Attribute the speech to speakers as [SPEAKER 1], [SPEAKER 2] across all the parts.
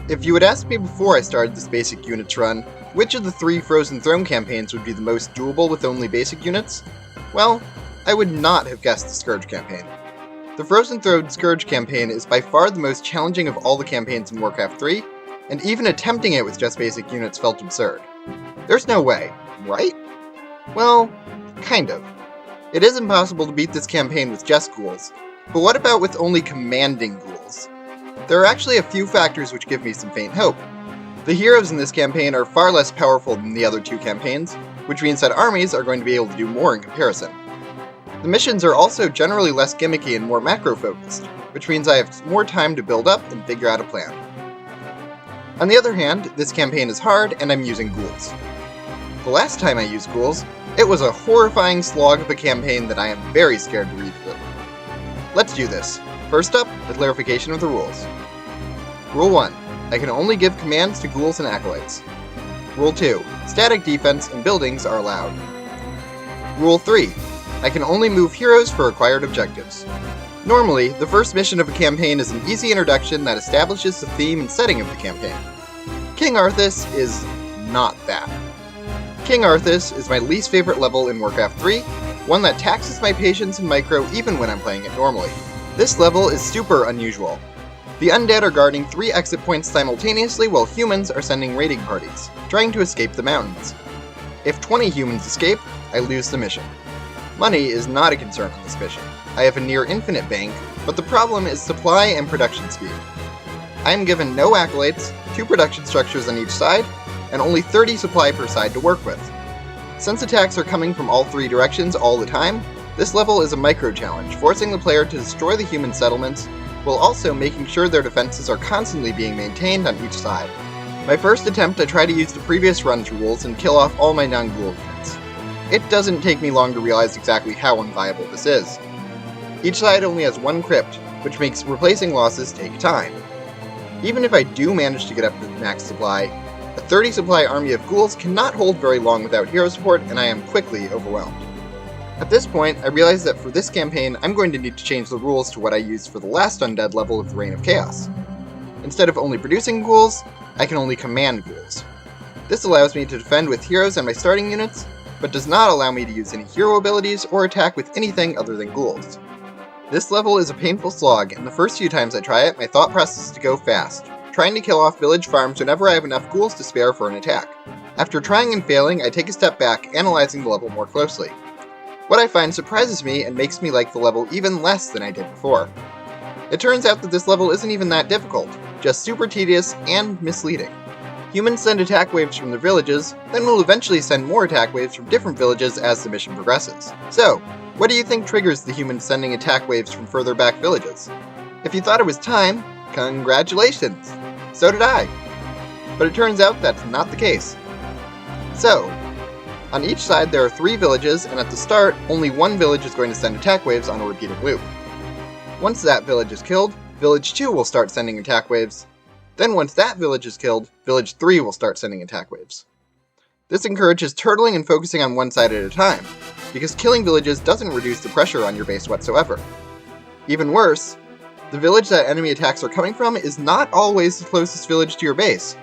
[SPEAKER 1] If you had asked me before I started this basic units run, which of the 3 Frozen Throne campaigns would be the most doable with only basic units, well, I would not have guessed the Scourge campaign. The Frozen Throne Scourge campaign is by far the most challenging of all the campaigns in Warcraft 3, and even attempting it with just basic units felt absurd. There's no way, right? Well, kind of. It is impossible to beat this campaign with just ghouls, but what about with only commanding ghouls? There are actually a few factors which give me some faint hope. The heroes in this campaign are far less powerful than the other 2 campaigns, which means that armies are going to be able to do more in comparison. The missions are also generally less gimmicky and more macro-focused, which means I have more time to build up and figure out a plan. On the other hand, this campaign is hard and I'm using ghouls. The last time I used ghouls, it was a horrifying slog of a campaign that I am very scared to read through. Let's do this. First up, the clarification of the rules. Rule 1. I can only give commands to ghouls and acolytes. Rule 2. Static defense and buildings are allowed. Rule 3. I can only move heroes for acquired objectives. Normally, the first mission of a campaign is an easy introduction that establishes the theme and setting of the campaign. King Arthas is not that. King Arthas is my least favorite level in Warcraft 3, one that taxes my patience and micro even when I'm playing it normally. This level is super unusual. The undead are guarding 3 exit points simultaneously while humans are sending raiding parties, trying to escape the mountains. If 20 humans escape, I lose the mission. Money is not a concern on this mission. I have a near infinite bank, but the problem is supply and production speed. I am given no acolytes, 2 production structures on each side, and only 30 supply per side to work with. Since attacks are coming from all 3 directions all the time, this level is a micro-challenge, forcing the player to destroy the human settlements, while also making sure their defenses are constantly being maintained on each side. My first attempt I try to use the previous run's rules and kill off all my non-ghoul units. It doesn't take me long to realize exactly how unviable this is. Each side only has 1 crypt, which makes replacing losses take time. Even if I do manage to get up to max supply, a 30 supply army of ghouls cannot hold very long without hero support, and I am quickly overwhelmed. At this point, I realize that for this campaign, I'm going to need to change the rules to what I used for the last undead level of the Reign of Chaos. Instead of only producing ghouls, I can only command ghouls. This allows me to defend with heroes and my starting units, but does not allow me to use any hero abilities or attack with anything other than ghouls. This level is a painful slog, and the first few times I try it, my thought process is to go fast, trying to kill off village farms whenever I have enough ghouls to spare for an attack. After trying and failing, I take a step back, analyzing the level more closely. What I find surprises me and makes me like the level even less than I did before. It turns out that this level isn't even that difficult, just super tedious and misleading. Humans send attack waves from their villages, then will eventually send more attack waves from different villages as the mission progresses. So, what do you think triggers the humans sending attack waves from further back villages? If you thought it was time, congratulations! So did I. But it turns out that's not the case. So, on each side there are 3 villages, and at the start, only 1 village is going to send attack waves on a repeated loop. Once that village is killed, Village 2 will start sending attack waves. Then once that village is killed, Village 3 will start sending attack waves. This encourages turtling and focusing on one side at a time, because killing villages doesn't reduce the pressure on your base whatsoever. Even worse, the village that enemy attacks are coming from is not always the closest village to your base.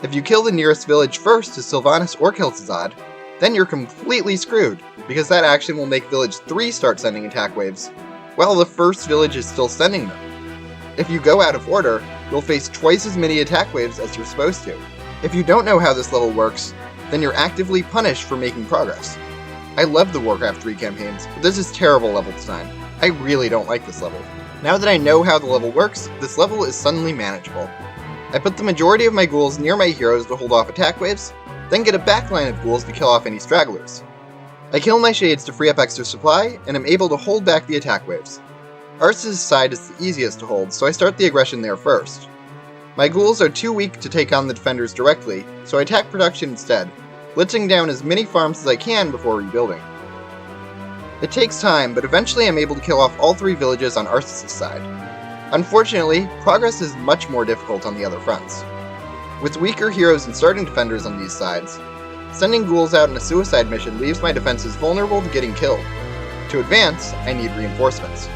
[SPEAKER 1] If you kill the nearest village first to Sylvanas or Kel'Thuzad, then you're completely screwed, because that action will make Village 3 start sending attack waves, while the first village is still sending them. If you go out of order, you'll face twice as many attack waves as you're supposed to. If you don't know how this level works, then you're actively punished for making progress. I love the Warcraft 3 campaigns, but this is terrible level design. I really don't like this level. Now that I know how the level works, this level is suddenly manageable. I put the majority of my ghouls near my heroes to hold off attack waves, then get a backline of ghouls to kill off any stragglers. I kill my shades to free up extra supply, and am able to hold back the attack waves. Arthas' side is the easiest to hold, so I start the aggression there first. My ghouls are too weak to take on the defenders directly, so I attack production instead, blitzing down as many farms as I can before rebuilding. It takes time, but eventually I'm able to kill off all 3 villages on Arthas' side. Unfortunately, progress is much more difficult on the other fronts. With weaker heroes and starting defenders on these sides, sending ghouls out in a suicide mission leaves my defenses vulnerable to getting killed. To advance, I need reinforcements.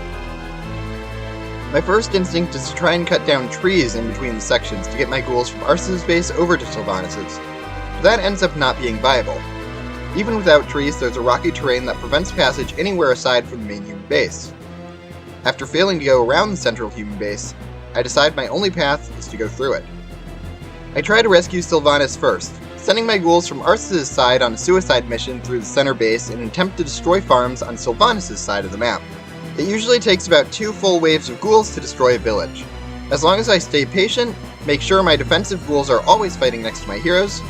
[SPEAKER 1] My first instinct is to try and cut down trees in between the sections to get my ghouls from Arthas' base over to Sylvanas', but that ends up not being viable. Even without trees, there's a rocky terrain that prevents passage anywhere aside from the main human base. After failing to go around the central human base, I decide my only path is to go through it. I try to rescue Sylvanas first, sending my ghouls from Arthas' side on a suicide mission through the center base in an attempt to destroy farms on Sylvanas' side of the map. It usually takes about 2 full waves of ghouls to destroy a village. As long as I stay patient, make sure my defensive ghouls are always fighting next to my heroes,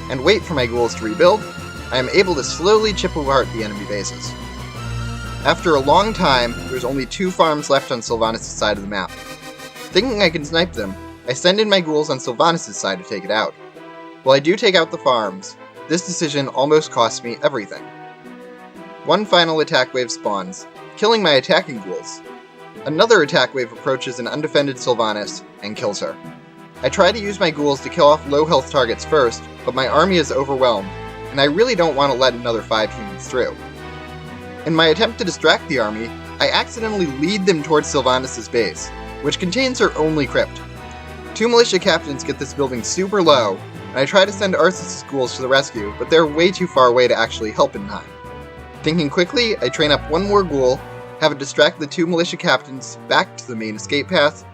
[SPEAKER 1] and wait for my ghouls to rebuild, I am able to slowly chip apart the enemy bases. After a long time, there's only 2 farms left on Sylvanas' side of the map. Thinking I can snipe them, I send in my ghouls on Sylvanas' side to take it out. While I do take out the farms, this decision almost costs me everything. One final attack wave spawns, killing my attacking ghouls. Another attack wave approaches an undefended Sylvanas and kills her. I try to use my ghouls to kill off low health targets first, but my army is overwhelmed, and I really don't want to let another 5 humans through. In my attempt to distract the army, I accidentally lead them towards Sylvanas' base, which contains her only crypt. 2 militia captains get this building super low, and I try to send Arthas' ghouls to the rescue, but they're way too far away to actually help in time. Thinking quickly, I train up 1 more ghoul, have it distract the 2 militia captains back to the main escape path,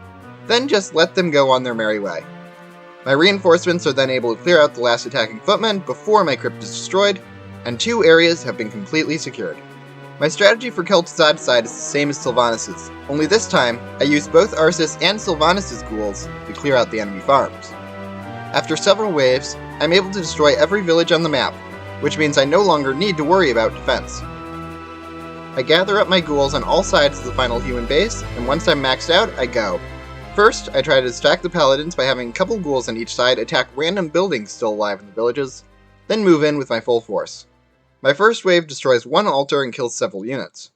[SPEAKER 1] then just let them go on their merry way. My reinforcements are then able to clear out the last attacking footmen before my crypt is destroyed, and 2 areas have been completely secured. My strategy for Kel'Thuzad's side is the same as Sylvanas', only this time, I use both Arthas and Sylvanas' ghouls to clear out the enemy farms. After several waves, I'm able to destroy every village on the map, which means I no longer need to worry about defense. I gather up my ghouls on all sides of the final human base, and once I'm maxed out, I go. First, I try to distract the paladins by having a couple ghouls on each side attack random buildings still alive in the villages, then move in with my full force. My first wave destroys 1 altar and kills several units.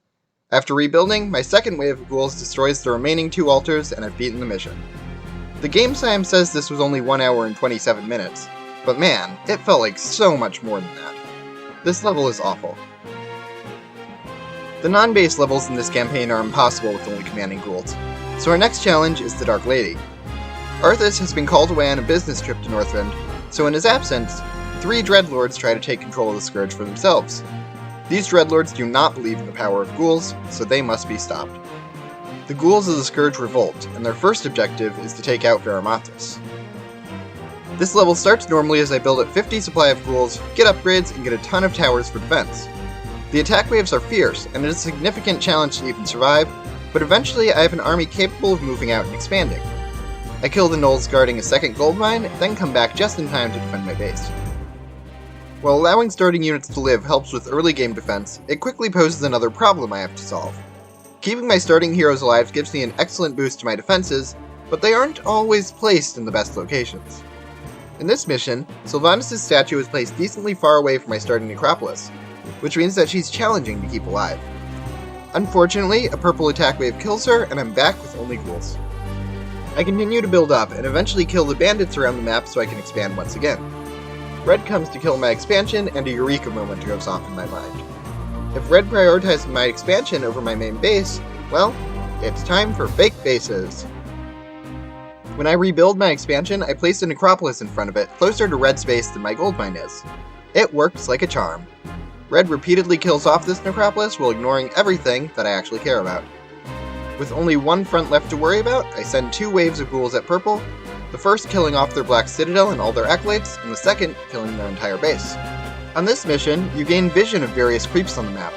[SPEAKER 1] After rebuilding, my second wave of ghouls destroys the remaining 2 altars, and I've beaten the mission. The game Sim says this was only 1 hour and 27 minutes, but man, it felt like so much more than that. This level is awful. The non-base levels in this campaign are impossible with only commanding ghouls, so our next challenge is the Dark Lady. Arthas has been called away on a business trip to Northrend, so in his absence, 3 Dreadlords try to take control of the Scourge for themselves. These Dreadlords do not believe in the power of ghouls, so they must be stopped. The ghouls of the Scourge revolt, and their first objective is to take out Arthas. This level starts normally as I build up 50 supply of ghouls, get upgrades, and get a ton of towers for defense. The attack waves are fierce, and it is a significant challenge to even survive, but eventually I have an army capable of moving out and expanding. I kill the gnolls guarding a second gold mine, then come back just in time to defend my base. While allowing starting units to live helps with early game defense, it quickly poses another problem I have to solve. Keeping my starting heroes alive gives me an excellent boost to my defenses, but they aren't always placed in the best locations. In this mission, Sylvanas' statue is placed decently far away from my starting necropolis, which means that she's challenging to keep alive. Unfortunately, a purple attack wave kills her, and I'm back with only ghouls. I continue to build up, and eventually kill the bandits around the map so I can expand once again. Red comes to kill my expansion, and a eureka moment goes off in my mind. If Red prioritizes my expansion over my main base, well, it's time for fake bases. When I rebuild my expansion, I place a necropolis in front of it, closer to Red's base than my gold mine is. It works like a charm. Red repeatedly kills off this necropolis while ignoring everything that I actually care about. With only 1 front left to worry about, I send 2 waves of ghouls at purple, the first killing off their black citadel and all their acolytes, and the second killing their entire base. On this mission, you gain vision of various creeps on the map,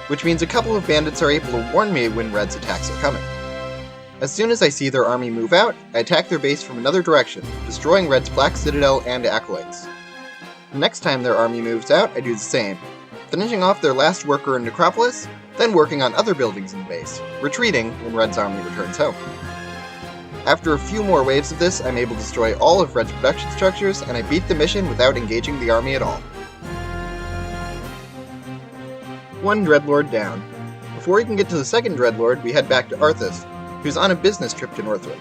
[SPEAKER 1] which means a couple of bandits are able to warn me when Red's attacks are coming. As soon as I see their army move out, I attack their base from another direction, destroying Red's black citadel and acolytes. The next time their army moves out, I do the same, finishing off their last worker in Necropolis, then working on other buildings in the base, retreating when Red's army returns home. After a few more waves of this, I'm able to destroy all of Red's production structures, and I beat the mission without engaging the army at all. 1 Dreadlord down. Before we can get to the second Dreadlord, we head back to Arthas, who's on a business trip to Northrend.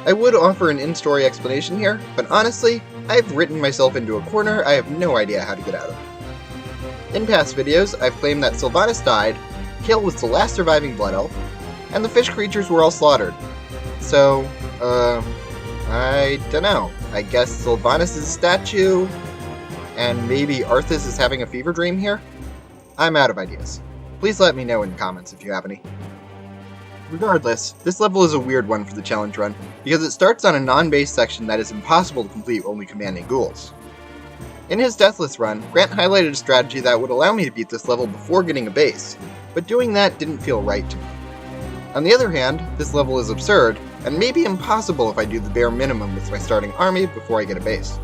[SPEAKER 1] I would offer an in-story explanation here, but honestly, I've written myself into a corner I have no idea how to get out of. In past videos, I've claimed that Sylvanas died, Kael was the last surviving Blood Elf, and the fish creatures were all slaughtered. So, I dunno. I guess Sylvanas' statue, and maybe Arthas is having a fever dream here? I'm out of ideas. Please let me know in the comments if you have any. Regardless, this level is a weird one for the challenge run, because it starts on a non-base section that is impossible to complete only commanding ghouls. In his Deathless run, Grant highlighted a strategy that would allow me to beat this level before getting a base, but doing that didn't feel right to me. On the other hand, this level is absurd, and maybe impossible if I do the bare minimum with my starting army before I get a base.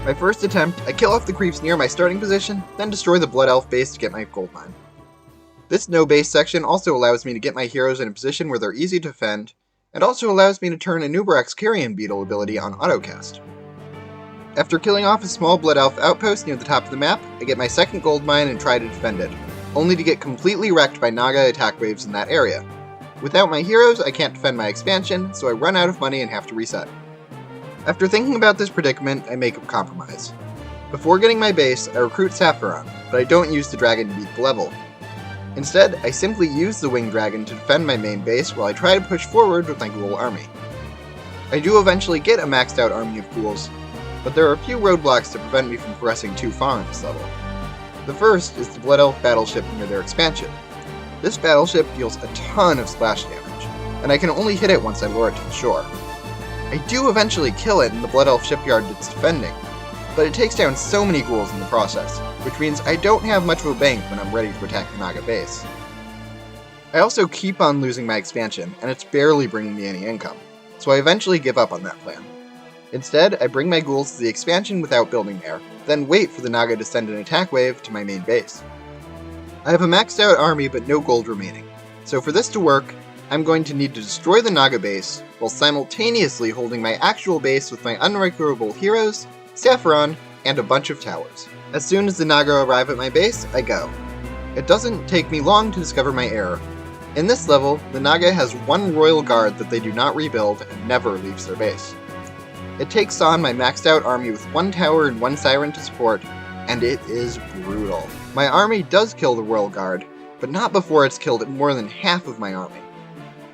[SPEAKER 1] My first attempt, I kill off the creeps near my starting position, then destroy the Blood Elf base to get my gold mine. This no-base section also allows me to get my heroes in a position where they're easy to defend, and also allows me to turn Anubarak's Carrion Beetle ability on autocast. After killing off a small Blood Elf outpost near the top of the map, I get my second gold mine and try to defend it, only to get completely wrecked by Naga attack waves in that area. Without my heroes, I can't defend my expansion, so I run out of money and have to reset. After thinking about this predicament, I make a compromise. Before getting my base, I recruit Sapphiron, but I don't use the dragon to beat the level. Instead, I simply use the Winged Dragon to defend my main base while I try to push forward with my ghoul army. I do eventually get a maxed out army of ghouls, but there are a few roadblocks to prevent me from progressing too far in this level. The first is the Blood Elf battleship near their expansion. This battleship deals a ton of splash damage, and I can only hit it once I lure it to the shore. I do eventually kill it in the Blood Elf shipyard it's defending, but it takes down so many ghouls in the process, which means I don't have much of a bank when I'm ready to attack the Naga base. I also keep on losing my expansion, and it's barely bringing me any income, so I eventually give up on that plan. Instead, I bring my ghouls to the expansion without building there, then wait for the Naga to send an attack wave to my main base. I have a maxed out army but no gold remaining, so for this to work, I'm going to need to destroy the Naga base, while simultaneously holding my actual base with my unrecoverable heroes, Sapphiron, and a bunch of towers. As soon as the Naga arrive at my base, I go. It doesn't take me long to discover my error. In this level, the Naga has one royal guard that they do not rebuild and never leaves their base. It takes on my maxed out army with one tower and one siren to support, and it is brutal. My army does kill the royal guard, but not before it's killed more than half of my army.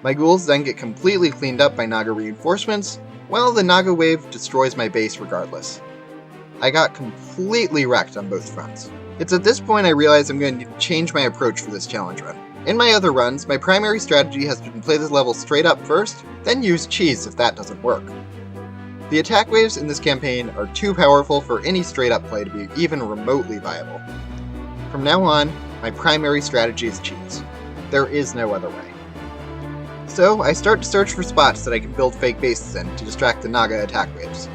[SPEAKER 1] My ghouls then get completely cleaned up by Naga reinforcements, while the Naga wave destroys my base regardless. I got completely wrecked on both fronts. It's at this point I realize I'm going to change my approach for this challenge run. In my other runs, my primary strategy has been play this level straight up first, then use cheese if that doesn't work. The attack waves in this campaign are too powerful for any straight up play to be even remotely viable. From now on, my primary strategy is cheese. There is no other way. So I start to search for spots that I can build fake bases in to distract the Naga attack waves.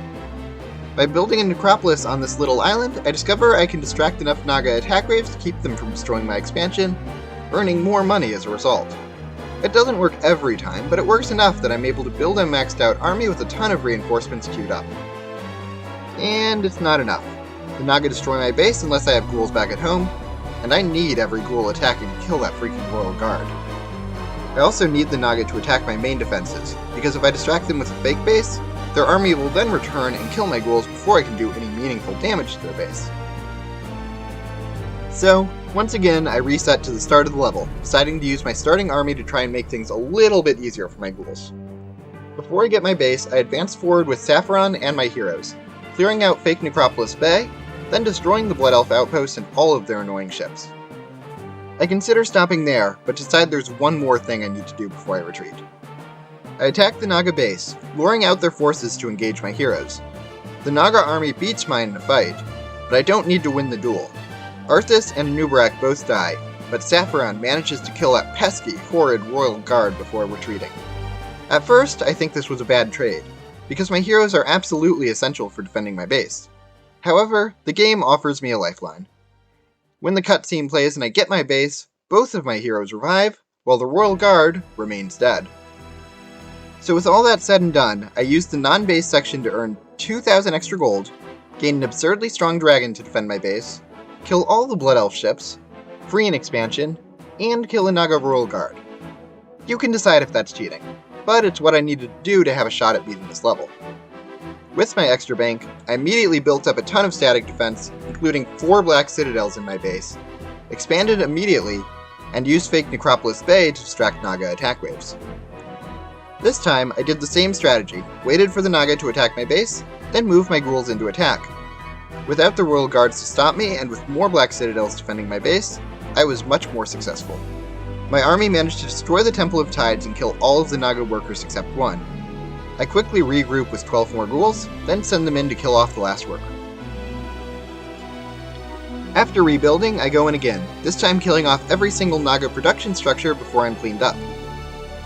[SPEAKER 1] By building a necropolis on this little island, I discover I can distract enough Naga attack waves to keep them from destroying my expansion, earning more money as a result. It doesn't work every time, but it works enough that I'm able to build a maxed out army with a ton of reinforcements queued up. And it's not enough. The Naga destroy my base unless I have ghouls back at home, and I need every ghoul attacking to kill that freaking royal guard. I also need the Naga to attack my main defenses, because if I distract them with a fake base, their army will then return and kill my ghouls before I can do any meaningful damage to their base. So, once again, I reset to the start of the level, deciding to use my starting army to try and make things a little bit easier for my ghouls. Before I get my base, I advance forward with Sapphiron and my heroes, clearing out fake Necropolis Bay, then destroying the Blood Elf outposts and all of their annoying ships. I consider stopping there, but decide there's one more thing I need to do before I retreat. I attack the Naga base, luring out their forces to engage my heroes. The Naga army beats mine in a fight, but I don't need to win the duel. Arthas and Anubarak both die, but Sapphiron manages to kill that pesky, horrid royal guard before retreating. At first, I think this was a bad trade, because my heroes are absolutely essential for defending my base. However, the game offers me a lifeline. When the cutscene plays and I get my base, both of my heroes revive, while the royal guard remains dead. So with all that said and done, I used the non-base section to earn 2,000 extra gold, gain an absurdly strong dragon to defend my base, kill all the Blood Elf ships, free an expansion, and kill a Naga royal guard. You can decide if that's cheating, but it's what I needed to do to have a shot at beating this level. With my extra bank, I immediately built up a ton of static defense, including 4 black citadels in my base, expanded immediately, and used fake Necropolis Bay to distract Naga attack waves. This time, I did the same strategy, waited for the Naga to attack my base, then moved my ghouls into attack. Without the Royal Guards to stop me, and with more Black Citadels defending my base, I was much more successful. My army managed to destroy the Temple of Tides and kill all of the Naga workers except one. I quickly regroup with 12 more ghouls, then send them in to kill off the last worker. After rebuilding, I go in again, this time killing off every single Naga production structure before I'm cleaned up.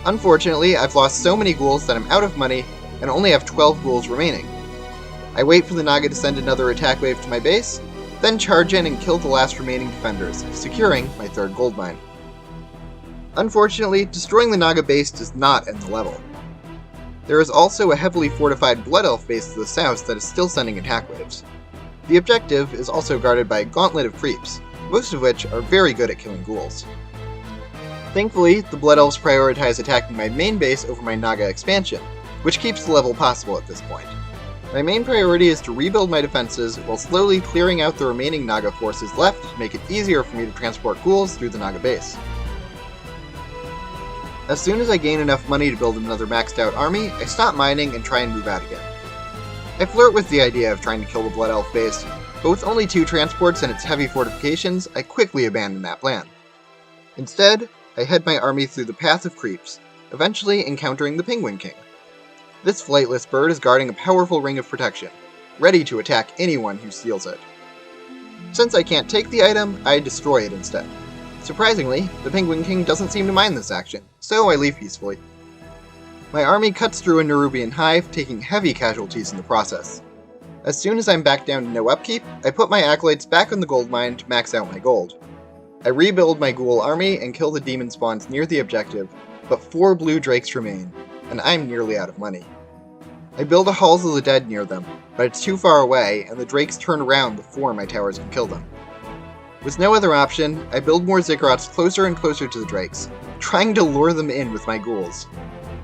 [SPEAKER 1] Unfortunately, I've lost so many ghouls that I'm out of money and only have 12 ghouls remaining. I wait for the Naga to send another attack wave to my base, then charge in and kill the last remaining defenders, securing my third gold mine. Unfortunately, destroying the Naga base does not end the level. There is also a heavily fortified Blood Elf base to the south that is still sending attack waves. The objective is also guarded by a gauntlet of creeps, most of which are very good at killing ghouls. Thankfully, the Blood Elves prioritize attacking my main base over my Naga expansion, which keeps the level possible at this point. My main priority is to rebuild my defenses while slowly clearing out the remaining Naga forces left to make it easier for me to transport ghouls through the Naga base. As soon as I gain enough money to build another maxed out army, I stop mining and try and move out again. I flirt with the idea of trying to kill the Blood Elf base, but with only 2 transports and its heavy fortifications, I quickly abandon that plan. Instead, I head my army through the path of creeps, eventually encountering the Penguin King. This flightless bird is guarding a powerful ring of protection, ready to attack anyone who steals it. Since I can't take the item, I destroy it instead. Surprisingly, the Penguin King doesn't seem to mind this action, so I leave peacefully. My army cuts through a Nerubian hive, taking heavy casualties in the process. As soon as I'm back down to no upkeep, I put my acolytes back on the gold mine to max out my gold. I rebuild my ghoul army and kill the demon spawns near the objective, but 4 blue drakes remain, and I'm nearly out of money. I build a Halls of the Dead near them, but it's too far away, and the drakes turn around before my towers can kill them. With no other option, I build more Ziggurats closer and closer to the drakes, trying to lure them in with my ghouls.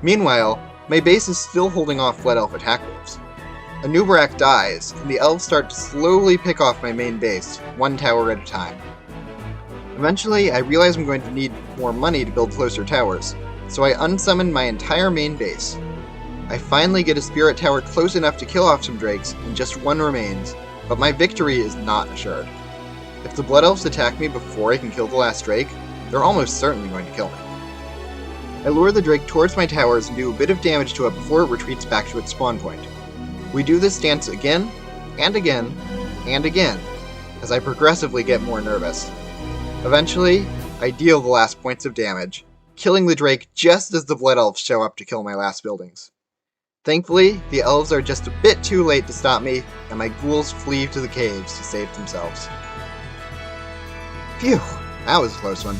[SPEAKER 1] Meanwhile, my base is still holding off Blood Elf attack waves. A Nubarak dies, and the elves start to slowly pick off my main base, 1 tower at a time. Eventually, I realize I'm going to need more money to build closer towers, so I unsummon my entire main base. I finally get a spirit tower close enough to kill off some drakes, and just 1 remains, but my victory is not assured. If the Blood Elves attack me before I can kill the last drake, they're almost certainly going to kill me. I lure the drake towards my towers and do a bit of damage to it before it retreats back to its spawn point. We do this dance again, and again, and again, as I progressively get more nervous. Eventually, I deal the last points of damage, killing the drake just as the Blood Elves show up to kill my last buildings. Thankfully, the elves are just a bit too late to stop me, and my ghouls flee to the caves to save themselves. Phew, that was a close one.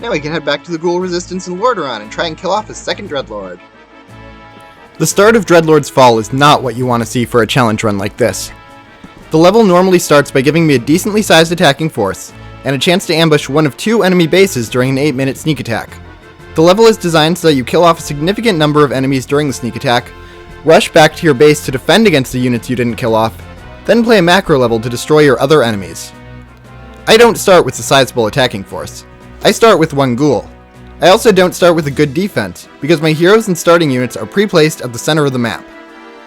[SPEAKER 1] Now we can head back to the Ghoul Resistance in Lordaeron and try and kill off his second Dreadlord.
[SPEAKER 2] The start of Dreadlord's fall is not what you want to see for a challenge run like this. The level normally starts by giving me a decently sized attacking force, and a chance to ambush one of 2 enemy bases during an 8-minute sneak attack. The level is designed so that you kill off a significant number of enemies during the sneak attack, rush back to your base to defend against the units you didn't kill off, then play a macro level to destroy your other enemies. I don't start with a sizable attacking force. I start with 1 ghoul. I also don't start with a good defense, because my heroes and starting units are pre-placed at the center of the map.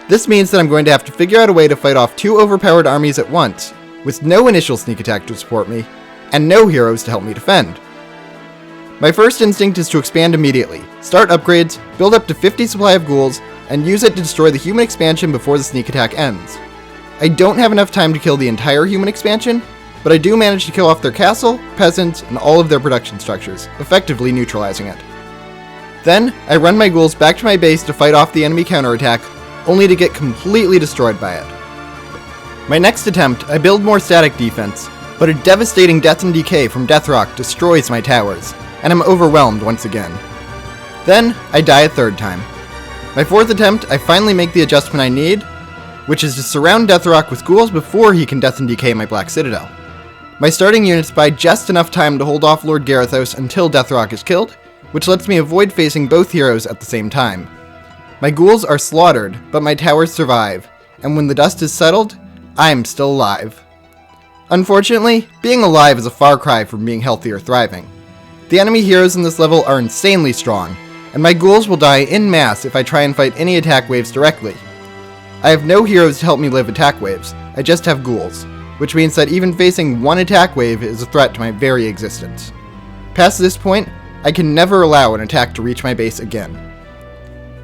[SPEAKER 2] This means that I'm going to have to figure out a way to fight off 2 overpowered armies at once, with no initial sneak attack to support me, and no heroes to help me defend. My first instinct is to expand immediately, start upgrades, build up to 50 supply of ghouls, and use it to destroy the human expansion before the sneak attack ends. I don't have enough time to kill the entire human expansion, but I do manage to kill off their castle, peasants, and all of their production structures, effectively neutralizing it. Then, I run my ghouls back to my base to fight off the enemy counterattack, only to get completely destroyed by it. My next attempt, I build more static defense, but a devastating death and decay from Deathrock destroys my towers, and I'm overwhelmed once again. Then, I die a 3rd time. My 4th attempt, I finally make the adjustment I need, which is to surround Deathrock with ghouls before he can death and decay my Black Citadel. My starting units buy just enough time to hold off Lord Garithos until Deathrock is killed, which lets me avoid facing both heroes at the same time. My ghouls are slaughtered, but my towers survive, and when the dust is settled, I'm still alive. Unfortunately, being alive is a far cry from being healthy or thriving. The enemy heroes in this level are insanely strong, and my ghouls will die en masse if I try and fight any attack waves directly. I have no heroes to help me live attack waves, I just have ghouls, which means that even facing one attack wave is a threat to my very existence. Past this point, I can never allow an attack to reach my base again.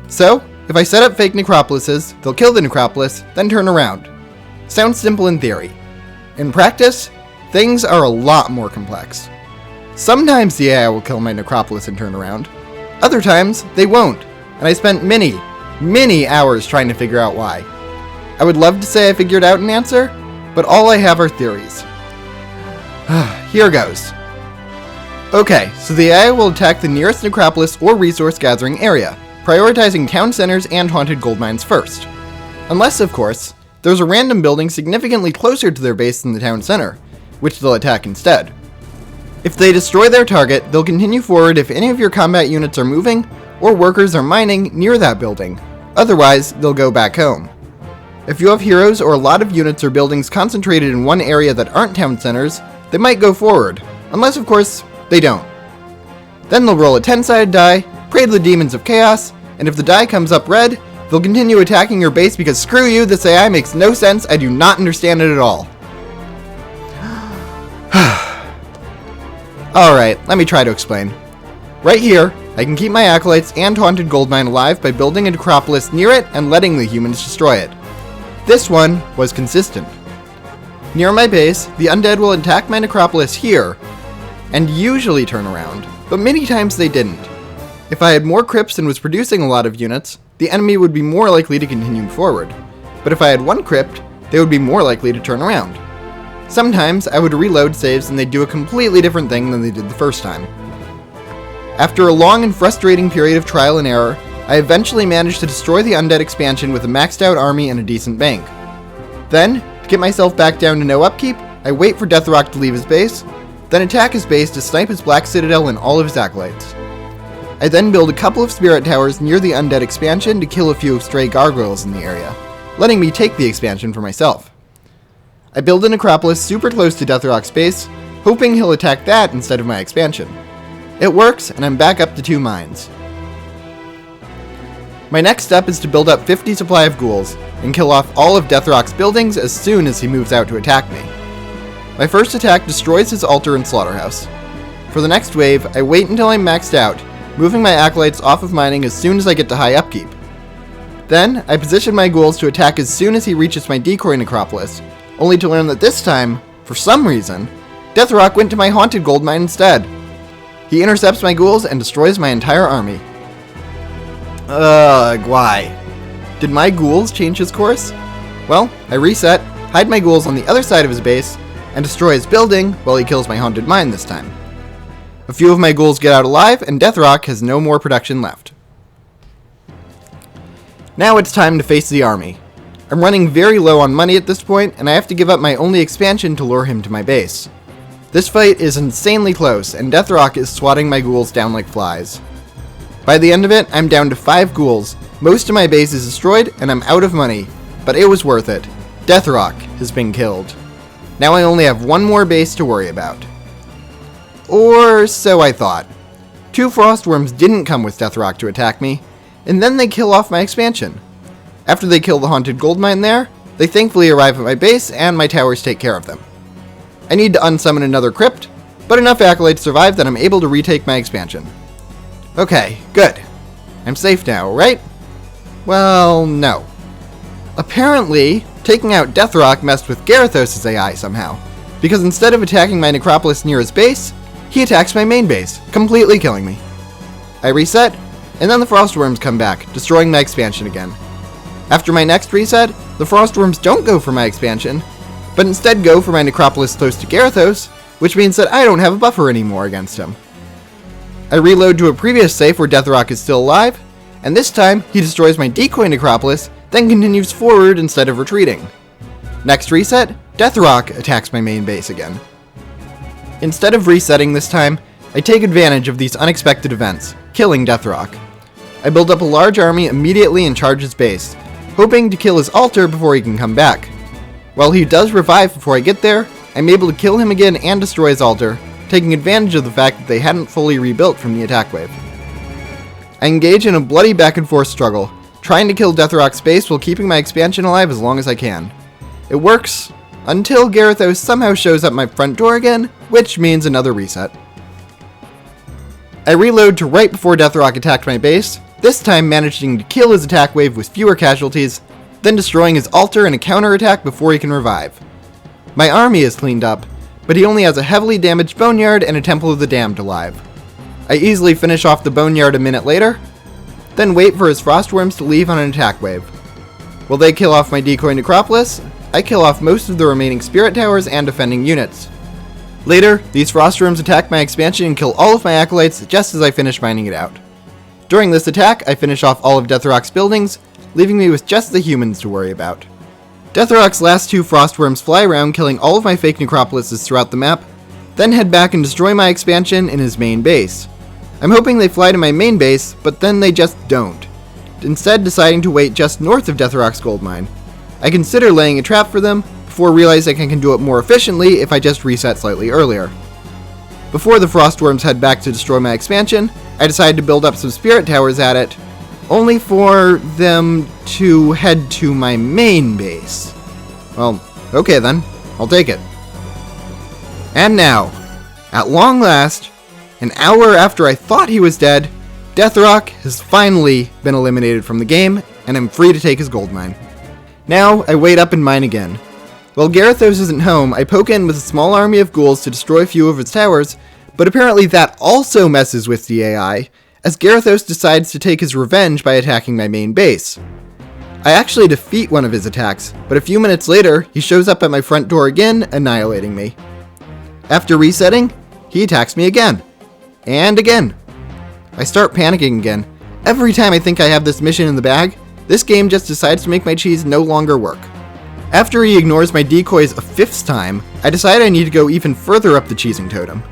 [SPEAKER 2] So, if I set up fake necropolises, they'll kill the necropolis, then turn around. Sounds simple in theory. In practice, things are a lot more complex. Sometimes the AI will kill my necropolis and turn around. Other times, they won't, and I spent many hours trying to figure out why. I would love to say I figured out an answer, but all I have are theories. Here goes. Okay, so the AI will attack the nearest necropolis or resource gathering area, prioritizing town centers and haunted gold mines first. Unless, of course, there's a random building significantly closer to their base than the town center, which they'll attack instead. If they destroy their target, they'll continue forward if any of your combat units are moving, or workers are mining near that building. Otherwise, they'll go back home. If you have heroes or a lot of units or buildings concentrated in one area that aren't town centers, they might go forward, unless of course, they don't. Then they'll roll a 10-sided die, pray to the demons of chaos, and if the die comes up red, they'll continue attacking your base because screw you, this AI makes no sense, I do not understand it at all. Alright, let me try to explain. Right here, I can keep my acolytes and haunted gold mine alive by building a necropolis near it and letting the humans destroy it. This one was consistent. Near my base, the undead will attack my necropolis here, and usually turn around, but many times they didn't. If I had more crypts and was producing a lot of units, the enemy would be more likely to continue forward. But if I had one crypt, they would be more likely to turn around. Sometimes I would reload saves and they'd do a completely different thing than they did the first time. After a long and frustrating period of trial and error, I eventually managed to destroy the undead expansion with a maxed out army and a decent bank. Then, to get myself back down to no upkeep, I wait for Deathrock to leave his base, then attack his base to snipe his black citadel and all of his acolytes. I then build a couple of spirit towers near the undead expansion to kill a few stray gargoyles in the area, letting me take the expansion for myself. I build a necropolis super close to Deathrock's base, hoping he'll attack that instead of my expansion. It works, and I'm back up to 2 mines. My next step is to build up 50 supply of ghouls, and kill off all of Deathrock's buildings as soon as he moves out to attack me. My first attack destroys his altar and slaughterhouse. For the next wave, I wait until I'm maxed out, moving my acolytes off of mining as soon as I get to high upkeep. Then, I position my ghouls to attack as soon as he reaches my decoy necropolis, only to learn that this time, for some reason, Deathrock went to my haunted gold mine instead. He intercepts my ghouls and destroys my entire army. Why? Did my ghouls change his course? Well, I reset, hide my ghouls on the other side of his base, and destroy his building while he kills my haunted mine this time. A few of my ghouls get out alive, and Deathrock has no more production left. Now it's time to face the army. I'm running very low on money at this point, and I have to give up my only expansion to lure him to my base. This fight is insanely close, and Deathrock is swatting my ghouls down like flies. By the end of it, I'm down to 5 ghouls, most of my base is destroyed, and I'm out of money, but it was worth it. Deathrock has been killed. Now I only have one more base to worry about. Or so I thought. 2 frostworms didn't come with Deathrock to attack me, and then they kill off my expansion. After they kill the haunted gold mine there, they thankfully arrive at my base and my towers take care of them. I need to unsummon another crypt, but enough acolytes survive that I'm able to retake my expansion. Okay, good. I'm safe now, right? Well, no. Apparently, taking out Deathrock messed with Garithos' AI somehow, because instead of attacking my necropolis near his base, he attacks my main base, completely killing me. I reset, and then the frostworms come back, destroying my expansion again. After my next reset, the frostworms don't go for my expansion, but instead go for my necropolis close to Garithos, which means that I don't have a buffer anymore against him. I reload to a previous safe where Deathrock is still alive, and this time he destroys my decoy necropolis, then continues forward instead of retreating. Next reset, Deathrock attacks my main base again. Instead of resetting this time, I take advantage of these unexpected events, killing Deathrock. I build up a large army immediately and charge his base, hoping to kill his altar before he can come back. While he does revive before I get there, I'm able to kill him again and destroy his altar, taking advantage of the fact that they hadn't fully rebuilt from the attack wave. I engage in a bloody back and forth struggle, trying to kill Deathrock's base while keeping my expansion alive as long as I can. It works, until Garithos somehow shows up my front door again, which means another reset. I reload to right before Deathrock attacked my base, this time managing to kill his attack wave with fewer casualties, then destroying his altar in a counterattack before he can revive. My army is cleaned up, but he only has a heavily damaged Boneyard and a Temple of the Damned alive. I easily finish off the Boneyard a minute later, then wait for his Frostworms to leave on an attack wave. While they kill off my decoy Necropolis, I kill off most of the remaining Spirit Towers and defending units. Later, these Frostworms attack my expansion and kill all of my Acolytes just as I finish mining it out. During this attack, I finish off all of Deathrock's buildings, leaving me with just the humans to worry about. Deathrock's last 2 Frostworms fly around killing all of my fake Necropolises throughout the map, then head back and destroy my expansion in his main base. I'm hoping they fly to my main base, but then they just don't, instead deciding to wait just north of Deathrock's gold mine. I consider laying a trap for them, before realizing I can do it more efficiently if I just reset slightly earlier. Before the Frostworms head back to destroy my expansion, I decide to build up some Spirit Towers at it, only for them to head to my main base. Well, okay then, I'll take it. And now, at long last, an hour after I thought he was dead, Deathrock has finally been eliminated from the game, and I'm free to take his gold mine. Now, I wait up and mine again. While Garithos isn't home, I poke in with a small army of ghouls to destroy a few of his towers, but apparently that also messes with the AI, as Garithos decides to take his revenge by attacking my main base. I actually defeat one of his attacks, but a few minutes later, he shows up at my front door again, annihilating me. After resetting, he attacks me again. And again. I start panicking again. Every time I think I have this mission in the bag, this game just decides to make my cheese no longer work. After he ignores my decoys a 5th time, I decide I need to go even further up the cheesing totem.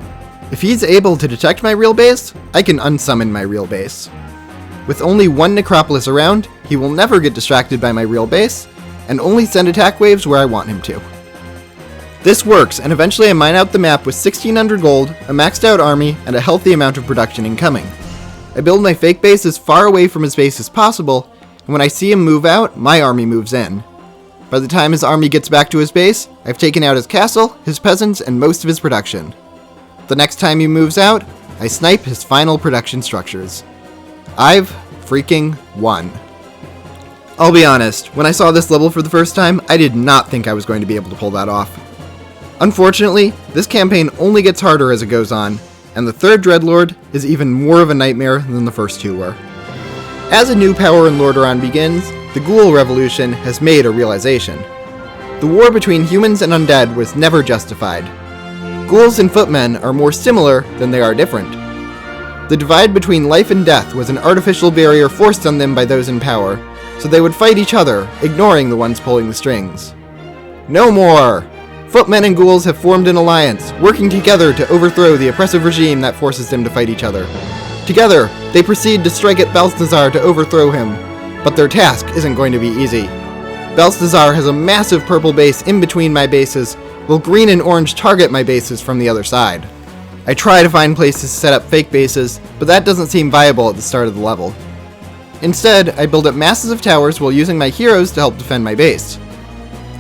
[SPEAKER 2] If he's able to detect my real base, I can unsummon my real base. With only one Necropolis around, he will never get distracted by my real base, and only send attack waves where I want him to. This works, and eventually I mine out the map with 1600 gold, a maxed out army, and a healthy amount of production incoming. I build my fake base as far away from his base as possible, and when I see him move out, my army moves in. By the time his army gets back to his base, I've taken out his castle, his peasants, and most of his production. The next time he moves out, I snipe his final production structures. I've freaking won. I'll be honest, when I saw this level for the first time, I did not think I was going to be able to pull that off. Unfortunately, this campaign only gets harder as it goes on, and the 3rd Dreadlord is even more of a nightmare than the first 2 were. As a new power in Lordaeron begins, the Ghoul Revolution has made a realization. The war between humans and undead was never justified. Ghouls and Footmen are more similar than they are different. The divide between life and death was an artificial barrier forced on them by those in power, so they would fight each other, ignoring the ones pulling the strings. No more! Footmen and ghouls have formed an alliance, working together to overthrow the oppressive regime that forces them to fight each other. Together, they proceed to strike at Balthazar to overthrow him, but their task isn't going to be easy. Balthazar has a massive purple base in between my bases, while green and orange target my bases from the other side. I try to find places to set up fake bases, but that doesn't seem viable at the start of the level. Instead, I build up masses of towers while using my heroes to help defend my base.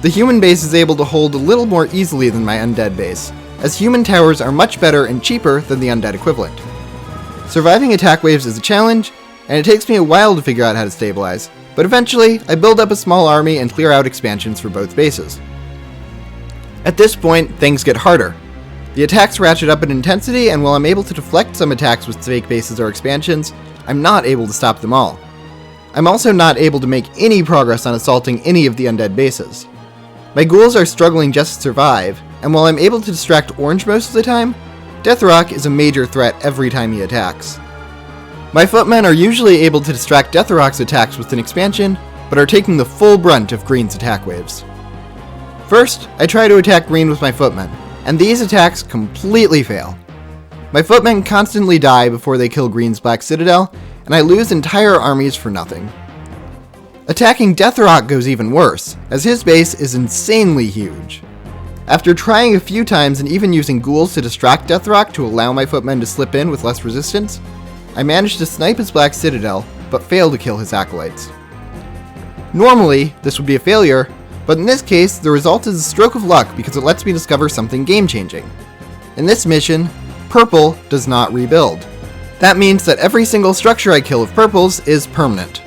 [SPEAKER 2] The human base is able to hold a little more easily than my undead base, as human towers are much better and cheaper than the undead equivalent. Surviving attack waves is a challenge, and it takes me a while to figure out how to stabilize, but eventually I build up a small army and clear out expansions for both bases. At this point, things get harder. The attacks ratchet up in intensity, and while I'm able to deflect some attacks with fake bases or expansions, I'm not able to stop them all. I'm also not able to make any progress on assaulting any of the undead bases. My ghouls are struggling just to survive, and while I'm able to distract Orange most of the time, Deathrock is a major threat every time he attacks. My footmen are usually able to distract Deathrock's attacks with an expansion, but are taking the full brunt of Green's attack waves. First, I try to attack Green with my footmen, and these attacks completely fail. My footmen constantly die before they kill Green's Black Citadel, and I lose entire armies for nothing. Attacking Deathrock goes even worse, as his base is insanely huge. After trying a few times and even using ghouls to distract Deathrock to allow my footmen to slip in with less resistance, I managed to snipe his black citadel, but failed to kill his acolytes. Normally, this would be a failure, but in this case, the result is a stroke of luck because it lets me discover something game-changing. In this mission, purple does not rebuild. That means that every single structure I kill of purples is permanent.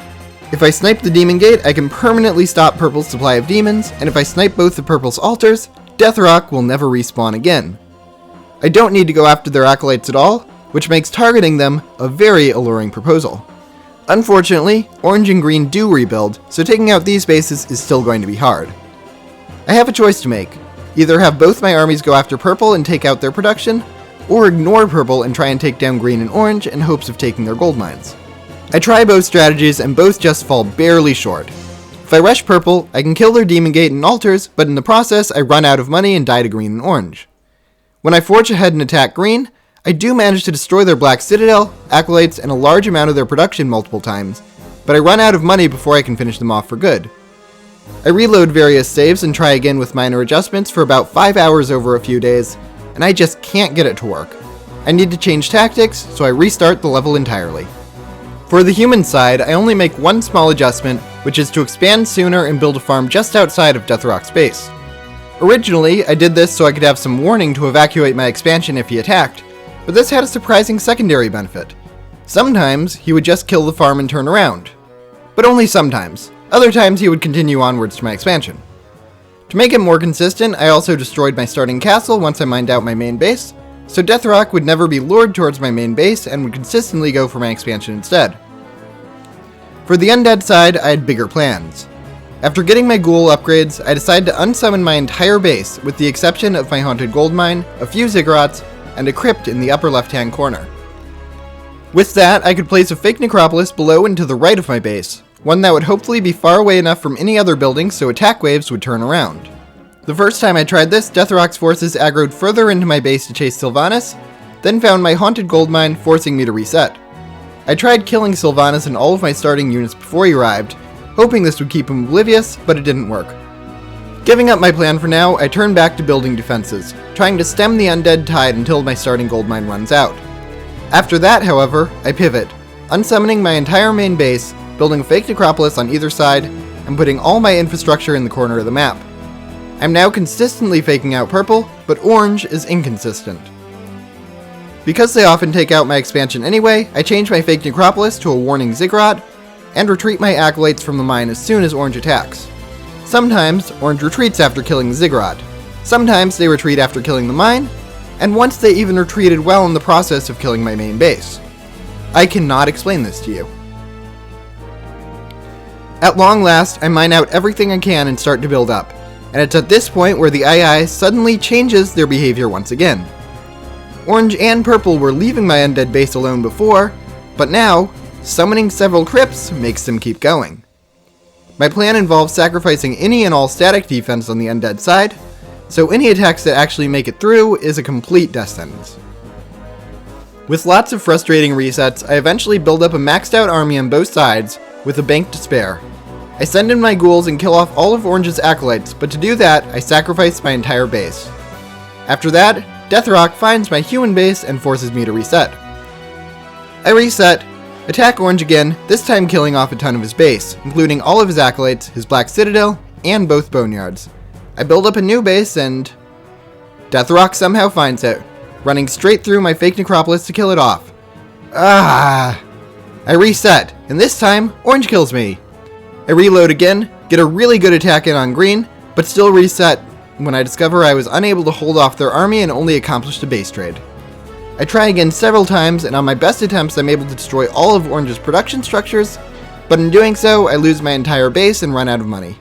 [SPEAKER 2] If I snipe the demon gate, I can permanently stop purple's supply of demons, and if I snipe both the purple's altars, Deathrock will never respawn again. I don't need to go after their acolytes at all, which makes targeting them a very alluring proposal. Unfortunately, orange and green do rebuild, so taking out these bases is still going to be hard. I have a choice to make. Either have both my armies go after purple and take out their production, or ignore purple and try and take down green and orange in hopes of taking their gold mines. I try both strategies and both just fall barely short. If I rush purple, I can kill their demon gate and altars, but in the process I run out of money and die to green and orange. When I forge ahead and attack green, I do manage to destroy their black citadel, acolytes, and a large amount of their production multiple times, but I run out of money before I can finish them off for good. I reload various saves and try again with minor adjustments for about 5 hours over a few days, and I just can't get it to work. I need to change tactics, so I restart the level entirely. For the human side, I only make one small adjustment, which is to expand sooner and build a farm just outside of Deathrock's base. Originally, I did this so I could have some warning to evacuate my expansion if he attacked, but this had a surprising secondary benefit. Sometimes, he would just kill the farm and turn around. But only sometimes. Other times, he would continue onwards to my expansion. To make it more consistent, I also destroyed my starting castle once I mined out my main base, so Deathrock would never be lured towards my main base and would consistently go for my expansion instead. For the undead side, I had bigger plans. After getting my ghoul upgrades, I decided to unsummon my entire base, with the exception of my haunted gold mine, a few ziggurats, and a crypt in the upper left-hand corner. With that, I could place a fake necropolis below and to the right of my base, one that would hopefully be far away enough from any other buildings so attack waves would turn around. The first time I tried this, Deathrock's forces aggroed further into my base to chase Sylvanas, then found my haunted gold mine, forcing me to reset. I tried killing Sylvanas and all of my starting units before he arrived, hoping this would keep him oblivious, but it didn't work. Giving up my plan for now, I turned back to building defenses, trying to stem the undead tide until my starting gold mine runs out. After that, however, I pivot, unsummoning my entire main base, building a fake necropolis on either side, and putting all my infrastructure in the corner of the map. I'm now consistently faking out purple, but orange is inconsistent. Because they often take out my expansion anyway, I change my fake necropolis to a warning ziggurat, and retreat my acolytes from the mine as soon as orange attacks. Sometimes, orange retreats after killing the ziggurat. Sometimes they retreat after killing the mine, and once they even retreated well in the process of killing my main base. I cannot explain this to you. At long last, I mine out everything I can and start to build up, and it's at this point where the AI suddenly changes their behavior once again. Orange and purple were leaving my undead base alone before, but now, summoning several crypts makes them keep going. My plan involves sacrificing any and all static defense on the undead side, so any attacks that actually make it through is a complete death sentence. With lots of frustrating resets, I eventually build up a maxed out army on both sides, with a bank to spare. I send in my ghouls and kill off all of Orange's acolytes, but to do that, I sacrifice my entire base. After that, Deathrock finds my human base and forces me to reset. I reset, attack Orange again, this time killing off a ton of his base, including all of his acolytes, his black citadel, and both boneyards. I build up a new base and Deathrock somehow finds it, running straight through my fake necropolis to kill it off. I reset, and this time, Orange kills me. I reload again, get a really good attack in on green, but still reset when I discover I was unable to hold off their army and only accomplished a base trade. I try again several times, and on my best attempts I'm able to destroy all of Orange's production structures, but in doing so, I lose my entire base and run out of money.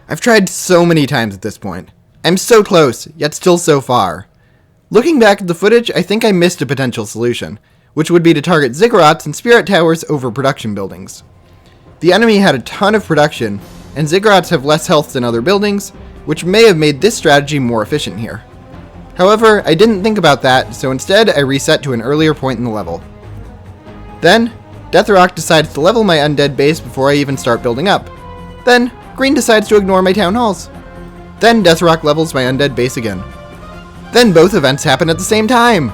[SPEAKER 2] I've tried so many times at this point. I'm so close, yet still so far. Looking back at the footage, I think I missed a potential solution, which would be to target ziggurats and spirit towers over production buildings. The enemy had a ton of production, and ziggurats have less health than other buildings, which may have made this strategy more efficient here. However, I didn't think about that, so instead I reset to an earlier point in the level. Then, Deathrock decides to level my undead base before I even start building up. Then, green decides to ignore my town halls. Then Deathrock levels my undead base again. Then both events happen at the same time!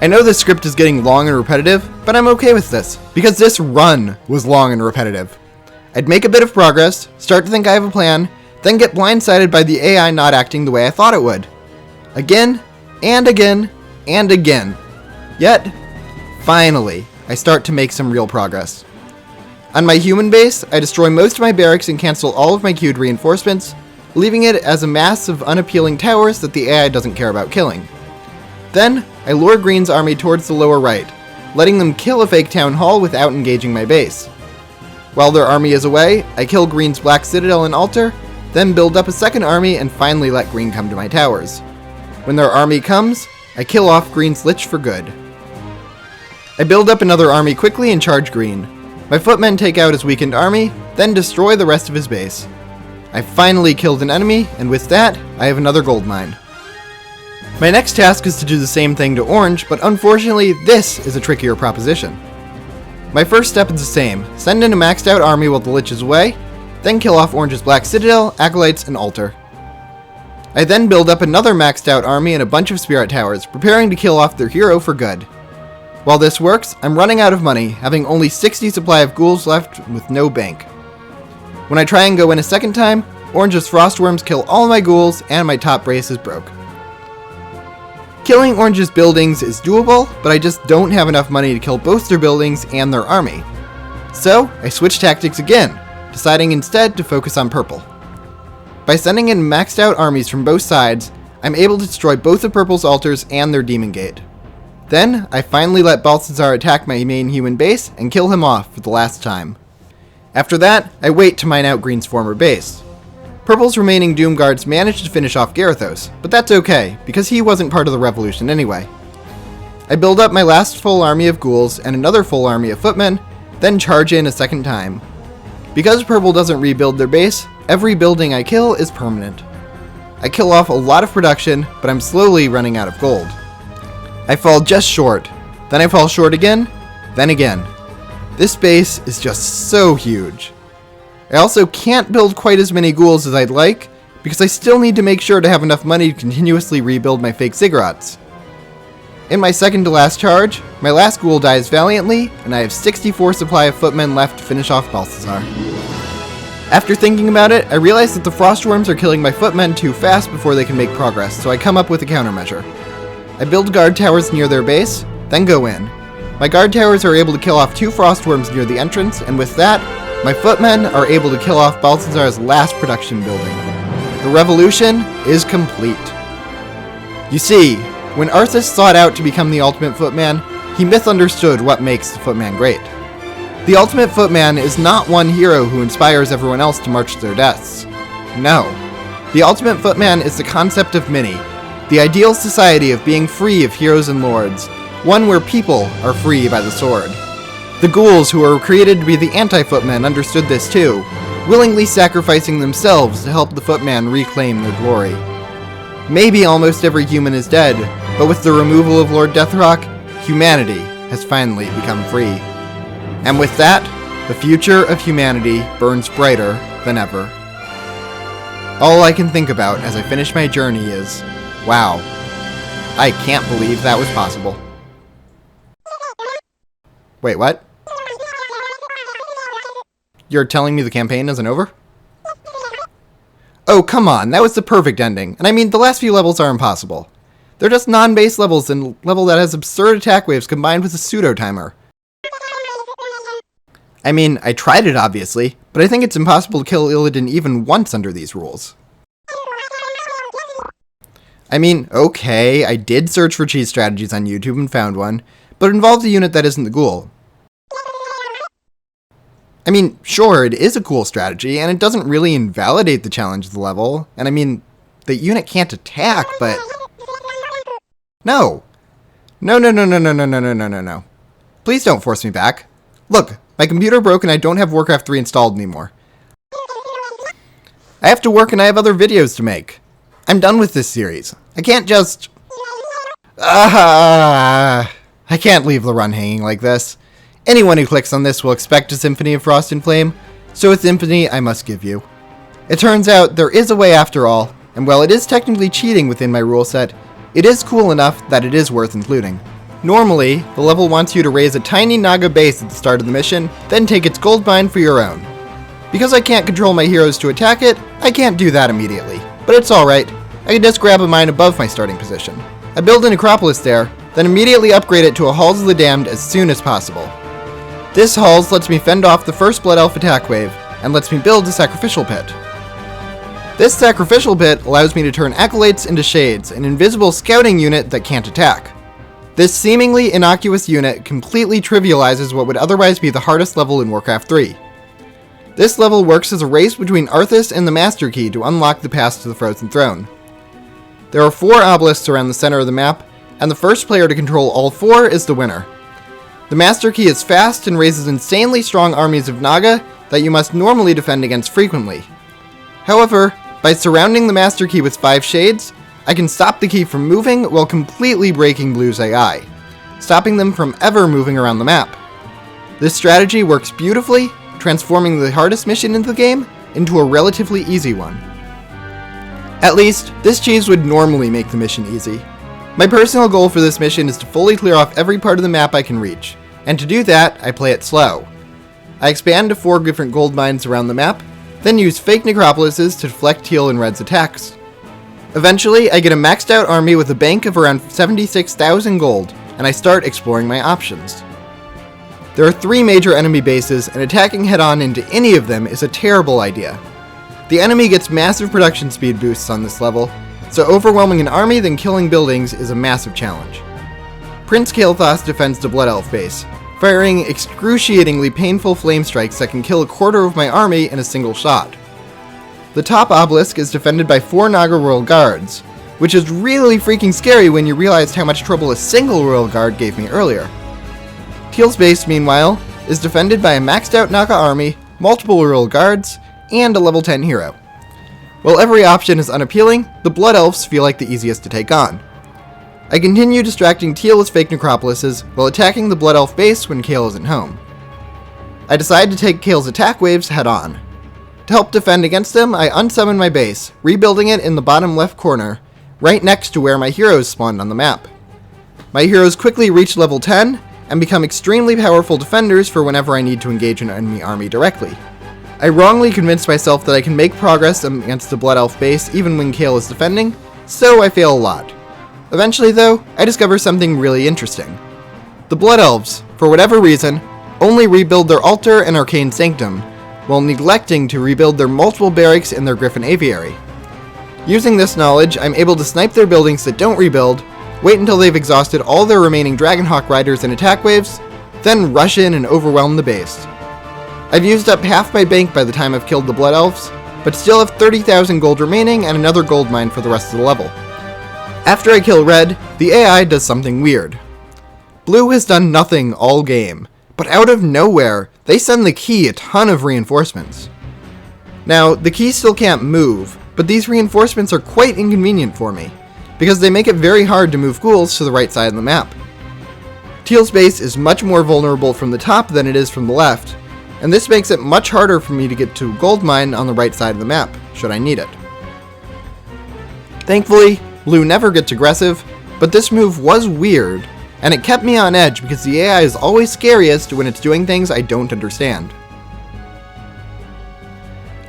[SPEAKER 2] I know this script is getting long and repetitive, but I'm okay with this, because this run was long and repetitive. I'd make a bit of progress, start to think I have a plan, then get blindsided by the AI not acting the way I thought it would. Again, and again, and again. Yet, finally, I start to make some real progress. On my human base, I destroy most of my barracks and cancel all of my queued reinforcements, leaving it as a mass of unappealing towers that the AI doesn't care about killing. Then, I lure Green's army towards the lower right, letting them kill a fake town hall without engaging my base. While their army is away, I kill Green's Black Citadel and Altar, then build up a second army and finally let Green come to my towers. When their army comes, I kill off Green's Lich for good. I build up another army quickly and charge Green. My footmen take out his weakened army, then destroy the rest of his base. I finally killed an enemy, and with that, I have another gold mine. My next task is to do the same thing to Orange, but unfortunately, this is a trickier proposition. My first step is the same: send in a maxed out army while the Lich is away, then kill off Orange's Black Citadel, Acolytes, and Altar. I then build up another maxed out army and a bunch of Spirit Towers, preparing to kill off their hero for good. While this works, I'm running out of money, having only 60 supply of ghouls left with no bank. When I try and go in a second time, Orange's Frostworms kill all my ghouls and my top brace is broke. Killing Orange's buildings is doable, but I just don't have enough money to kill both their buildings and their army. So, I switch tactics again, deciding instead to focus on Purple. By sending in maxed out armies from both sides, I'm able to destroy both of Purple's altars and their Demon Gate. Then, I finally let Balthazar attack my main human base and kill him off for the last time. After that, I wait to mine out Green's former base. Purple's remaining Doom Guards managed to finish off Garithos, but that's okay, because he wasn't part of the revolution anyway. I build up my last full army of ghouls and another full army of footmen, then charge in a second time. Because Purple doesn't rebuild their base, every building I kill is permanent. I kill off a lot of production, but I'm slowly running out of gold. I fall just short, then I fall short again, then again. This base is just so huge. I also can't build quite as many ghouls as I'd like, because I still need to make sure to have enough money to continuously rebuild my fake ziggurats. In my second to last charge, my last ghoul dies valiantly, and I have 64 supply of footmen left to finish off Balthazar. After thinking about it, I realize that the Frostworms are killing my footmen too fast before they can make progress, so I come up with a countermeasure. I build guard towers near their base, then go in. My guard towers are able to kill off 2 Frostworms near the entrance, and with that, my footmen are able to kill off Balthazar's last production building. The revolution is complete. You see, when Arthas sought out to become the Ultimate Footman, he misunderstood what makes the Footman great. The Ultimate Footman is not one hero who inspires everyone else to march to their deaths. No. The Ultimate Footman is the concept of many, the ideal society of being free of heroes and lords, one where people are free by the sword. The ghouls who were created to be the anti-Footmen understood this too, willingly sacrificing themselves to help the Footman reclaim their glory. Maybe almost every human is dead, but with the removal of Lord Deathrock, humanity has finally become free. And with that, the future of humanity burns brighter than ever. All I can think about as I finish my journey is, wow, I can't believe that was possible. Wait, what? You're telling me the campaign isn't over? Oh, come on, that was the perfect ending. And I mean, the last few levels are impossible. They're just non-base levels and a level that has absurd attack waves combined with a pseudo-timer. I mean, I tried it obviously, but I think it's impossible to kill Illidan even once under these rules. I mean, okay, I did search for cheese strategies on YouTube and found one, but it involves a unit that isn't the ghoul. I mean, sure, it is a cool strategy, and it doesn't really invalidate the challenge of the level, and I mean, the unit can't attack, but... No! No. Please don't force me back. Look, my computer broke and I don't have Warcraft 3 installed anymore. I have to work and I have other videos to make. I'm done with this series. I can't just... I can't leave the run hanging like this. Anyone who clicks on this will expect a Symphony of Frost and Flame, so a Symphony I must give you. It turns out there is a way after all, and while it is technically cheating within my rule set, it is cool enough that it is worth including. Normally, the level wants you to raise a tiny Naga base at the start of the mission, then take its gold mine for your own. Because I can't control my heroes to attack it, I can't do that immediately, but it's alright. I can just grab a mine above my starting position. I build a necropolis there, then immediately upgrade it to a Halls of the Damned as soon as possible. This Halls lets me fend off the first Blood Elf attack wave, and lets me build a Sacrificial Pit. This Sacrificial Pit allows me to turn Acolytes into Shades, an invisible scouting unit that can't attack. This seemingly innocuous unit completely trivializes what would otherwise be the hardest level in Warcraft 3. This level works as a race between Arthas and the Master Key to unlock the pass to the Frozen Throne. There are 4 obelisks around the center of the map, and the first player to control all 4 is the winner. The Master Key is fast and raises insanely strong armies of Naga that you must normally defend against frequently. However, by surrounding the Master Key with 5 shades, I can stop the key from moving while completely breaking Blue's AI, stopping them from ever moving around the map. This strategy works beautifully, transforming the hardest mission in the game into a relatively easy one. At least, this cheese would normally make the mission easy. My personal goal for this mission is to fully clear off every part of the map I can reach, and to do that, I play it slow. I expand to 4 different gold mines around the map, then use fake necropolises to deflect Teal and Red's attacks. Eventually, I get a maxed out army with a bank of around 76,000 gold, and I start exploring my options. There are 3 major enemy bases, and attacking head-on into any of them is a terrible idea. The enemy gets massive production speed boosts on this level, so overwhelming an army then killing buildings is a massive challenge. Prince Kael'thas defends the Blood Elf base, firing excruciatingly painful flame strikes that can kill a quarter of my army in a single shot. The top obelisk is defended by 4 Naga Royal Guards, which is really freaking scary when you realize how much trouble a single Royal Guard gave me earlier. Teal's base, meanwhile, is defended by a maxed out Naga army, multiple Royal Guards, and a level 10 hero. While every option is unappealing, the Blood Elves feel like the easiest to take on. I continue distracting Teal with fake necropolises while attacking the Blood Elf base when Kael isn't home. I decide to take Kael's attack waves head on. To help defend against them, I unsummon my base, rebuilding it in the bottom left corner, right next to where my heroes spawned on the map. My heroes quickly reach level 10, and become extremely powerful defenders for whenever I need to engage an enemy army directly. I wrongly convinced myself that I can make progress against the Blood Elf base even when Kael is defending, so I fail a lot. Eventually though, I discover something really interesting. The Blood Elves, for whatever reason, only rebuild their altar and arcane sanctum, while neglecting to rebuild their multiple barracks and their Griffin Aviary. Using this knowledge, I'm able to snipe their buildings that don't rebuild, wait until they've exhausted all their remaining Dragonhawk riders and attack waves, then rush in and overwhelm the base. I've used up half my bank by the time I've killed the Blood Elves, but still have 30,000 gold remaining and another gold mine for the rest of the level. After I kill Red, the AI does something weird. Blue has done nothing all game, but out of nowhere, they send the Key a ton of reinforcements. Now, the Key still can't move, but these reinforcements are quite inconvenient for me, because they make it very hard to move ghouls to the right side of the map. Teal's base is much more vulnerable from the top than it is from the left, and this makes it much harder for me to get to a gold mine on the right side of the map, should I need it. Thankfully, Blue never gets aggressive, but this move was weird, and it kept me on edge because the AI is always scariest when it's doing things I don't understand.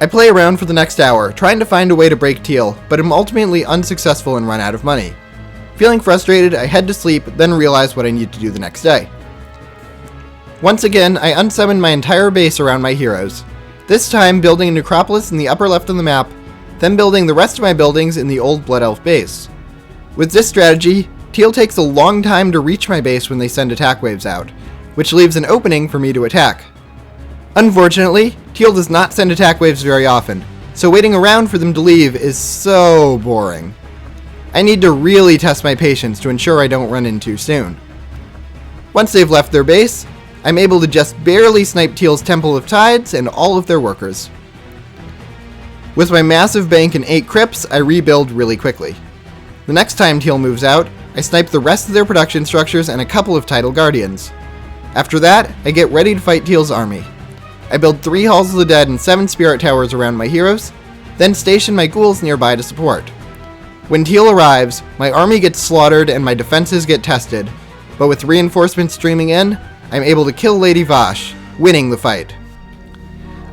[SPEAKER 2] I play around for the next hour, trying to find a way to break Teal, but am ultimately unsuccessful and run out of money. Feeling frustrated, I head to sleep, then realize what I need to do the next day. Once again, I unsummon my entire base around my heroes, this time building a necropolis in the upper left of the map, then building the rest of my buildings in the old Blood Elf base. With this strategy, Teal takes a long time to reach my base when they send attack waves out, which leaves an opening for me to attack. Unfortunately, Teal does not send attack waves very often, so waiting around for them to leave is so boring. I need to really test my patience to ensure I don't run in too soon. Once they've left their base, I'm able to just barely snipe Teal's Temple of Tides and all of their workers. With my massive bank and 8 crypts, I rebuild really quickly. The next time Teal moves out, I snipe the rest of their production structures and a couple of Tidal Guardians. After that, I get ready to fight Teal's army. I build 3 Halls of the Dead and 7 Spirit Towers around my heroes, then station my ghouls nearby to support. When teal arrives, my army gets slaughtered and my defenses get tested, but with reinforcements streaming in, I'm able to kill Lady Vash, winning the fight.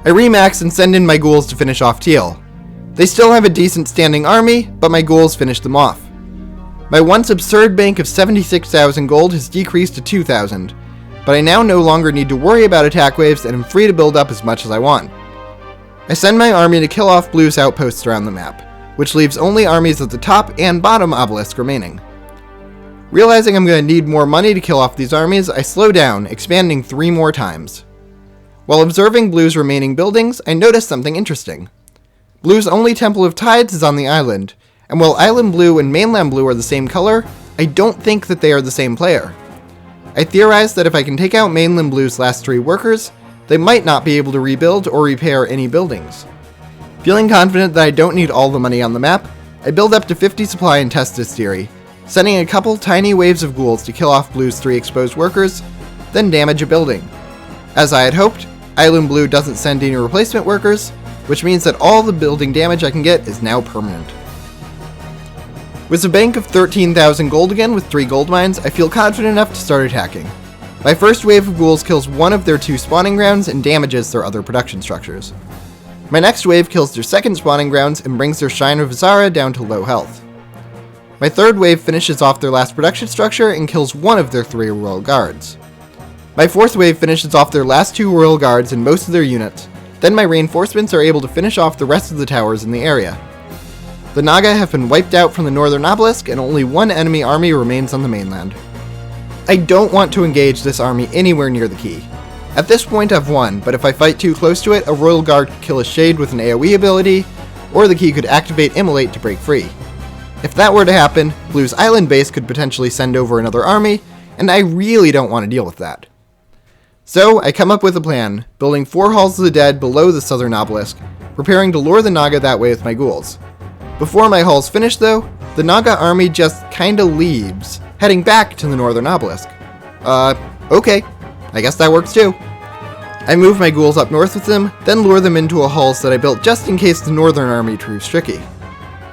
[SPEAKER 2] I remax and send in my ghouls to finish off teal. They still have a decent standing army, but my ghouls finish them off. My once absurd bank of 76,000 gold has decreased to 2,000, but I now no longer need to worry about attack waves and am free to build up as much as I want. I send my army to kill off Blue's outposts around the map, which leaves only armies at the top and bottom obelisk remaining. Realizing I'm going to need more money to kill off these armies, I slow down, expanding 3 more times. While observing Blue's remaining buildings, I notice something interesting. Blue's only Temple of Tides is on the island, and while Island Blue and Mainland Blue are the same color, I don't think that they are the same player. I theorize that if I can take out Mainland Blue's last 3 workers, they might not be able to rebuild or repair any buildings. Feeling confident that I don't need all the money on the map, I build up to 50 supply and test this theory, sending a couple tiny waves of ghouls to kill off Blue's 3 exposed workers, then damage a building. As I had hoped, Island Blue doesn't send any replacement workers, which means that all the building damage I can get is now permanent. With a bank of 13,000 gold again with 3 gold mines, I feel confident enough to start attacking. My first wave of ghouls kills one of their 2 spawning grounds and damages their other production structures. My next wave kills their second spawning grounds and brings their Shrine of Azara down to low health. My third wave finishes off their last production structure and kills one of their 3 royal guards. My fourth wave finishes off their last 2 royal guards and most of their units, then my reinforcements are able to finish off the rest of the towers in the area. The Naga have been wiped out from the northern obelisk and only 1 enemy army remains on the mainland. I don't want to engage this army anywhere near the key. At this point I've won, but if I fight too close to it, a royal guard could kill a shade with an AoE ability, or the key could activate Immolate to break free. If that were to happen, Blue's island base could potentially send over another army, and I really don't want to deal with that. So I come up with a plan, building 4 Halls of the Dead below the southern obelisk, preparing to lure the Naga that way with my ghouls. Before my halls finish though, the Naga army just kinda leaves, heading back to the northern obelisk. Okay, I guess that works too. I move my ghouls up north with them, then lure them into a halls that I built just in case the northern army proves tricky.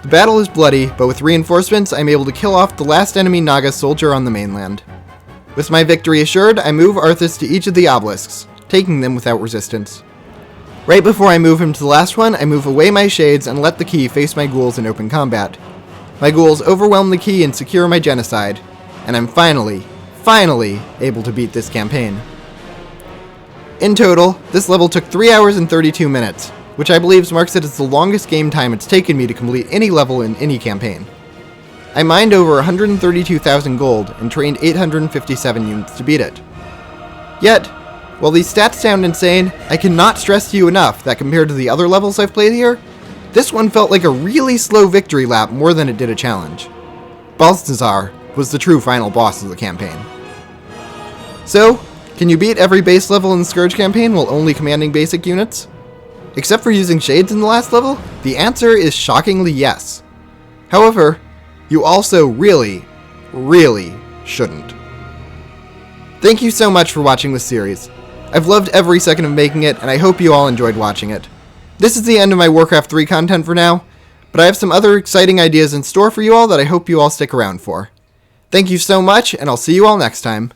[SPEAKER 2] The battle is bloody, but with reinforcements I'm able to kill off the last enemy Naga soldier on the mainland. With my victory assured, I move Arthas to each of the obelisks, taking them without resistance. Right before I move him to the last one, I move away my shades and let the key face my ghouls in open combat. My ghouls overwhelm the key and secure my genocide, and I'm finally able to beat this campaign. In total, this level took 3 hours and 32 minutes, which I believe marks it as the longest game time it's taken me to complete any level in any campaign. I mined over 132,000 gold and trained 857 units to beat it. Yet, while these stats sound insane, I cannot stress to you enough that compared to the other levels I've played here, this one felt like a really slow victory lap more than it did a challenge. Balthazar was the true final boss of the campaign. So, can you beat every base level in the Scourge campaign while only commanding basic units? Except for using shades in the last level, the answer is shockingly yes. However, you also really shouldn't. Thank you so much for watching this series. I've loved every second of making it, and I hope you all enjoyed watching it. This is the end of my Warcraft 3 content for now, but I have some other exciting ideas in store for you all that I hope you all stick around for. Thank you so much, and I'll see you all next time.